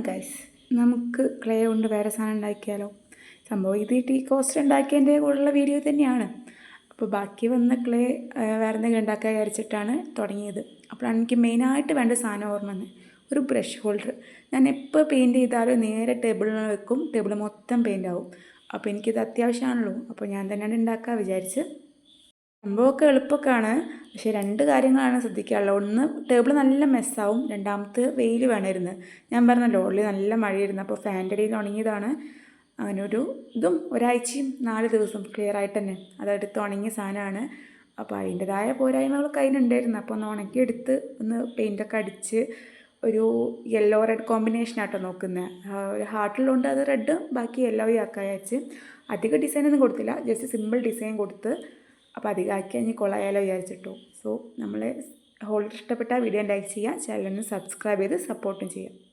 Guys, നമുക്ക് clay കൊണ്ട് വേറെ സാധനം ഉണ്ടാക്കിയാലോ? സംഭവം ഇത് ടീ കോസ്റ്റർ ഉണ്ടാക്കിയതിൻ്റെ കൂടെയുള്ള വീഡിയോ തന്നെയാണ്. അപ്പോൾ ബാക്കി വന്ന ക്ലേ വേറെ എന്തെങ്കിലും ഉണ്ടാക്കാൻ വിചാരിച്ചിട്ടാണ് തുടങ്ങിയത്. അപ്പോഴാണ് എനിക്ക് മെയിനായിട്ട് വേണ്ട സാധനം ഓർമ്മ വന്നത്, ഒരു ബ്രഷ് ഹോൾഡർ. ഞാൻ എപ്പോൾ പെയിൻറ്റ് ചെയ്താലും നേരെ ടേബിളിൽ വെക്കും, ടേബിൾ മൊത്തം പെയിൻ്റ് ആവും. അപ്പോൾ എനിക്കിത് അത്യാവശ്യമാണല്ലോ, അപ്പോൾ ഞാൻ തന്നെയാണ് ഉണ്ടാക്കാൻ വിചാരിച്ച്. സംഭവമൊക്കെ എളുപ്പമൊക്കെയാണ്, പക്ഷേ രണ്ട് കാര്യങ്ങളാണ് ശ്രദ്ധിക്കാനുള്ളത്. ഒന്ന്, ടേബിൾ നല്ല മെസ്സാവും. രണ്ടാമത്തെ, വെയിൽ വേണമായിരുന്നു. ഞാൻ പറഞ്ഞല്ലോ, ഉള്ളിൽ നല്ല മഴയായിരുന്നു, അപ്പോൾ ഫാൻ്റെ അടിയിൽ ഉണങ്ങിയതാണ്. അങ്ങനെ ഇതും ഒരാഴ്ചയും 4 ദിവസം ക്ലിയർ ആയിട്ട് തന്നെ അതെടുത്ത് ഉണങ്ങിയ സാധനമാണ്. അപ്പോൾ അതിൻ്റെതായ പോരായ്മകളൊക്കെ അതിനുണ്ടായിരുന്നു. അപ്പോൾ ഒന്ന് ഉണക്കിയെടുത്ത് ഒന്ന് പെയിൻറ്റൊക്കെ അടിച്ച് ഒരു യെല്ലോ റെഡ് കോമ്പിനേഷനാട്ടോ നോക്കുന്നത്. ഒരു ഹാർട്ടുള്ളതുകൊണ്ട് അത് റെഡ്, ബാക്കി യെല്ലോയും ആക്കാൻ വിചാരിച്ച്. അധികം ഡിസൈനൊന്നും കൊടുത്തില്ല, ജസ്റ്റ് സിമ്പിൾ ഡിസൈൻ കൊടുത്ത്. അപ്പോൾ അധികമാക്കി കഴിഞ്ഞ് കൊള്ളായാലോ വിചാരിച്ചിട്ടു. സോ നമ്മൾ ഹോൾഡർ ഇഷ്ടപ്പെട്ട വീഡിയോ ലൈക്ക് ചെയ്യുക, ചാനലിന് സബ്സ്ക്രൈബ് ചെയ്ത് സപ്പോർട്ടും ചെയ്യുക.